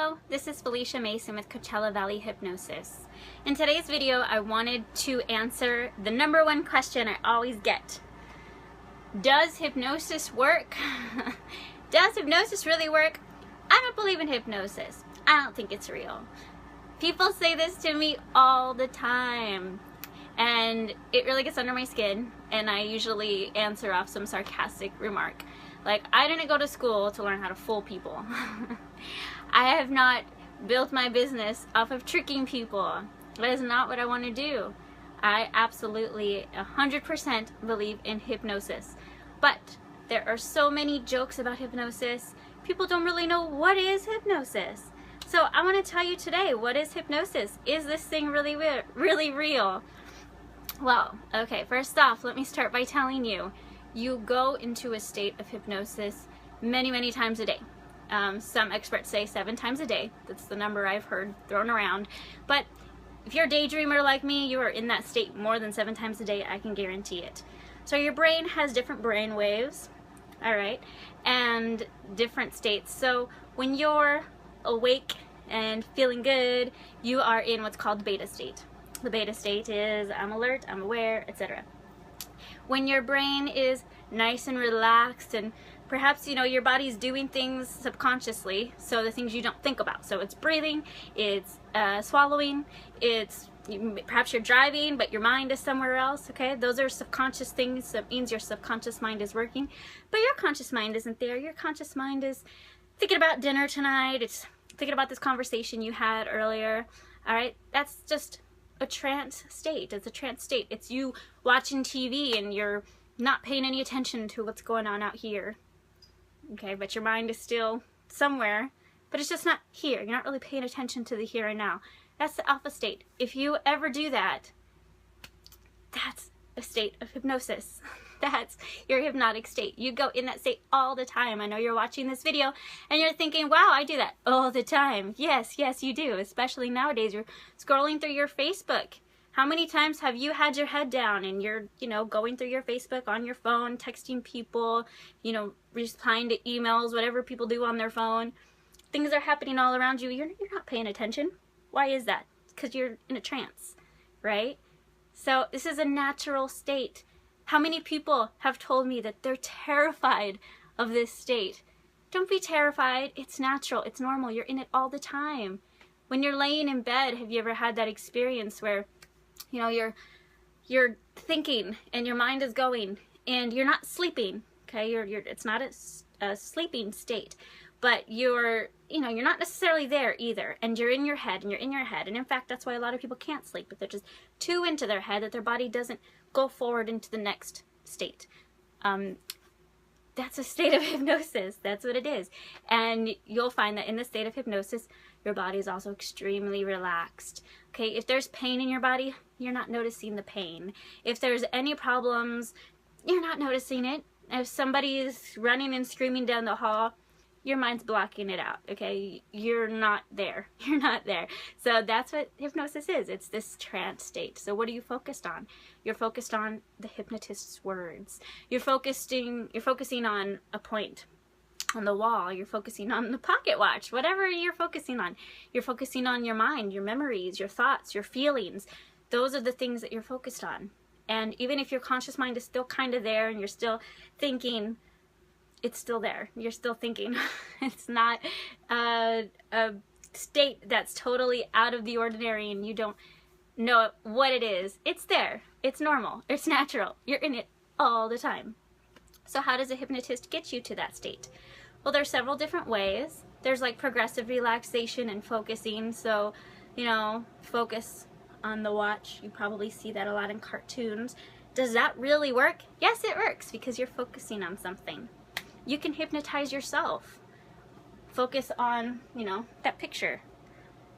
Hello, this is Phylicia Mason with Coachella Valley Hypnosis. In today's video, I wanted to answer the number one question I always get. Does hypnosis work? Does hypnosis really work? I don't believe in hypnosis. I don't think it's real. People say this to me all the time, and it really gets under my skin, and I usually answer off some sarcastic remark. Like, I didn't go to school to learn how to fool people. I have not built my business off of tricking people. That is not what I want to do. I absolutely 100% believe in hypnosis. But there are so many jokes about hypnosis. People don't really know what is hypnosis. So I want to tell you today, what is hypnosis? Is this thing really real? Well, okay, first off, let me start by telling you, you go into a state of hypnosis many times a day. Some experts say 7 times a day. That's the number I've heard thrown around. But if you're a daydreamer like me, you are in that state more than 7 times a day, I can guarantee it. So your brain has different brain waves, all right, and different states. So when you're awake and feeling good, you are in what's called beta state. The beta state is I'm alert, I'm aware, etc. When your brain is nice and relaxed, and perhaps, you know, your body's doing things subconsciously, so the things you don't think about. So it's breathing, it's swallowing, perhaps you're driving, but your mind is somewhere else, okay? Those are subconscious things. That means your subconscious mind is working, but your conscious mind isn't there. Your conscious mind is thinking about dinner tonight. It's thinking about this conversation you had earlier, all right? That's just a trance state. It's a trance state. It's you watching TV and you're not paying any attention to what's going on out here. Okay, but your mind is still somewhere, but it's just not here. You're not really paying attention to the here and now. That's the alpha state. If you ever do that, that's a state of hypnosis. That's your hypnotic state. You go in that state all the time. I know you're watching this video and you're thinking, wow, I do that all the time. Yes, you do. Especially nowadays, you're scrolling through your Facebook. How many times have you had your head down and you're, going through your Facebook on your phone, texting people, replying to emails, whatever people do on their phone. Things are happening all around you. You're not paying attention. Why is that? Because you're in a trance, right? So this is a natural state. How many people have told me that they're terrified of this state? Don't be terrified. It's natural. It's normal. You're in it all the time. When you're laying in bed, have you ever had that experience where, you're thinking and your mind is going and you're not sleeping, okay? It's not a sleeping state, but you're not necessarily there either, and you're in your head, and in fact, that's why a lot of people can't sleep, but they're just too into their head that their body doesn't go forward into the next state. That's a state of hypnosis. That's what it is. And you'll find that in the state of hypnosis, your body is also extremely relaxed. Okay, if there's pain in your body, you're not noticing the pain. If there's any problems, you're not noticing it. If somebody is running and screaming down the hall, your mind's blocking it out, okay? You're not there. You're not there. So that's what hypnosis is. It's this trance state. So what are you focused on? You're focused on the hypnotist's words. You're focusing on a point on the wall. You're focusing on the pocket watch. Whatever you're focusing on. You're focusing on your mind, your memories, your thoughts, your feelings. Those are the things that you're focused on. And even if your conscious mind is still kind of there and you're still thinking, it's still there. You're still thinking. It's not a state that's totally out of the ordinary and you don't know what it is. It's there. It's normal. It's natural. You're in it all the time. So how does a hypnotist get you to that state? Well, there's several different ways. There's like progressive relaxation and focusing. So, focus on the watch. You probably see that a lot in cartoons. Does that really work? Yes, it works because you're focusing on something. You can hypnotize yourself. Focus on, that picture.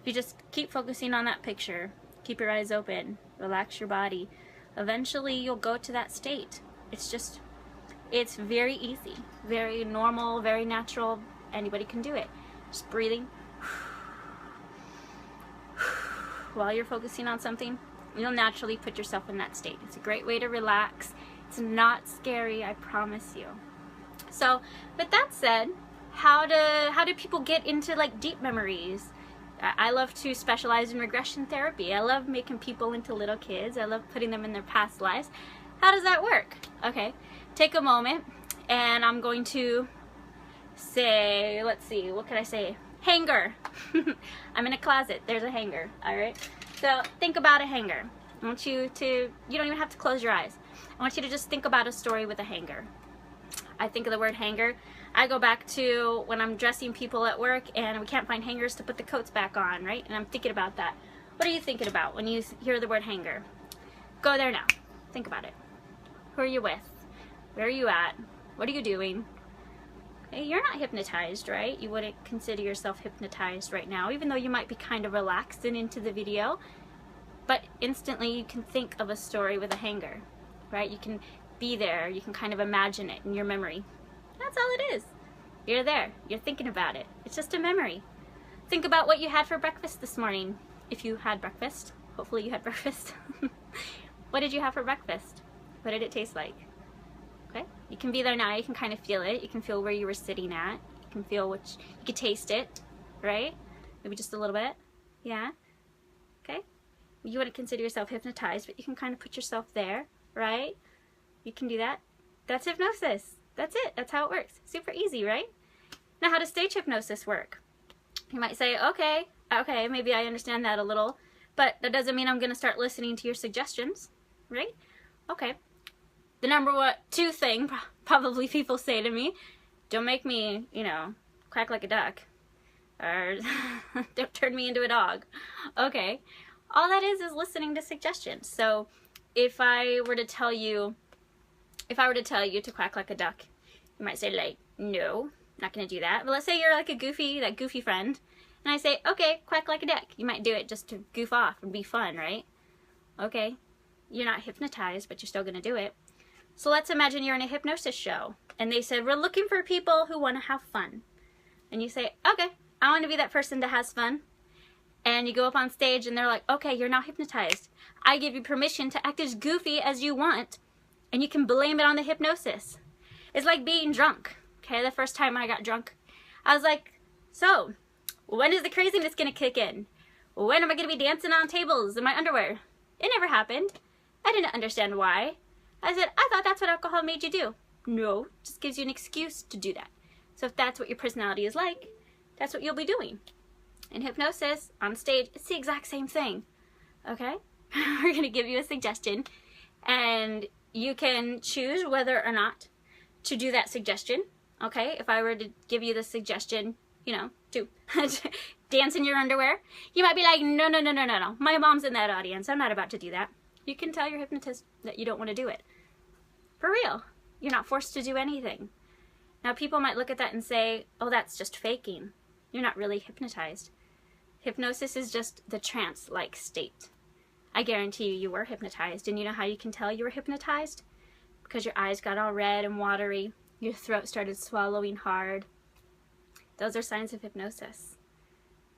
You just keep focusing on that picture. Keep your eyes open. Relax your body. Eventually, you'll go to that state. It's very easy. Very normal, very natural. Anybody can do it. Just breathing. While you're focusing on something, you'll naturally put yourself in that state. It's a great way to relax. It's not scary, I promise you. So, with that said, how do people get into like deep memories? I love to specialize in regression therapy. I love making people into little kids. I love putting them in their past lives. How does that work? Okay, take a moment, and I'm going to say, let's see, what could I say? Hanger. I'm in a closet. There's a hanger. All right. So think about a hanger. I want you to, you don't even have to close your eyes. I want you to just think about a story with a hanger. I think of the word hanger, I go back to when I'm dressing people at work and we can't find hangers to put the coats back on, right? And I'm thinking about that. What are you thinking about when you hear the word hanger? Go there now. Think about it. Who are you with? Where are you at? What are you doing? Okay, you're not hypnotized, right? You wouldn't consider yourself hypnotized right now, even though you might be kind of relaxed and into the video. But instantly you can think of a story with a hanger, right? You can be there. You can kind of imagine it in your memory. That's all it is. You're there. You're thinking about it. It's just a memory. Think about what you had for breakfast this morning. If you had breakfast. Hopefully you had breakfast. What did you have for breakfast? What did it taste like? Okay? You can be there now. You can kind of feel it. You can feel where you were sitting at. You can feel which, you can taste it, right? Maybe just a little bit. Yeah? Okay? You wouldn't consider yourself hypnotized, but you can kind of put yourself there, right? You can do that. That's hypnosis. That's it. That's how it works. Super easy, right? Now, how does stage hypnosis work? You might say, okay, maybe I understand that a little, but that doesn't mean I'm going to start listening to your suggestions, right? Okay. The number two thing probably people say to me, don't make me, you know, quack like a duck, or don't turn me into a dog. Okay. All that is listening to suggestions. So if I were to tell you to quack like a duck, you might say like, no, not gonna do that. But let's say you're like that goofy friend, and I say, okay, quack like a duck. You might do it just to goof off and be fun, right? Okay, you're not hypnotized, but you're still gonna do it. So let's imagine you're in a hypnosis show, and they said, we're looking for people who wanna have fun. And you say, okay, I wanna be that person that has fun. And you go up on stage, and they're like, okay, you're now hypnotized. I give you permission to act as goofy as you want, and you can blame it on the hypnosis. It's like being drunk. Okay, the first time I got drunk, I was like, so, when is the craziness gonna kick in? When am I gonna be dancing on tables in my underwear? It never happened. I didn't understand why. I said, I thought that's what alcohol made you do. No, it just gives you an excuse to do that. So if that's what your personality is like, that's what you'll be doing. In hypnosis, on stage, it's the exact same thing. Okay? We're gonna give you a suggestion, and you can choose whether or not to do that suggestion. Okay, if I were to give you the suggestion, you know, to dance in your underwear, you might be like, no, no, no, no, no, no. My mom's in that audience. I'm not about to do that. You can tell your hypnotist that you don't want to do it. For real. You're not forced to do anything. Now, people might look at that and say, oh, that's just faking. You're not really hypnotized. Hypnosis is just the trance-like state. I guarantee you were hypnotized. And you know how you can tell you were hypnotized? Because your eyes got all red and watery. Your throat started swallowing hard. Those are signs of hypnosis.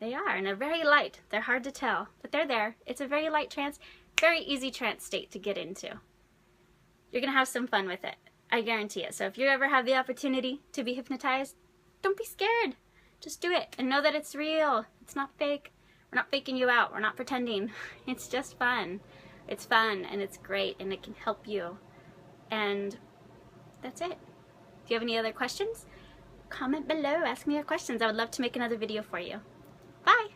They are, and they're very light. They're hard to tell, but they're there. It's a very light trance, very easy trance state to get into. You're going to have some fun with it. I guarantee it. So if you ever have the opportunity to be hypnotized, don't be scared. Just do it and know that it's real. It's not fake. We're not faking you out. We're not pretending. It's just fun. It's fun and it's great and it can help you. And that's it. If you have any other questions, comment below. Ask me your questions. I would love to make another video for you. Bye!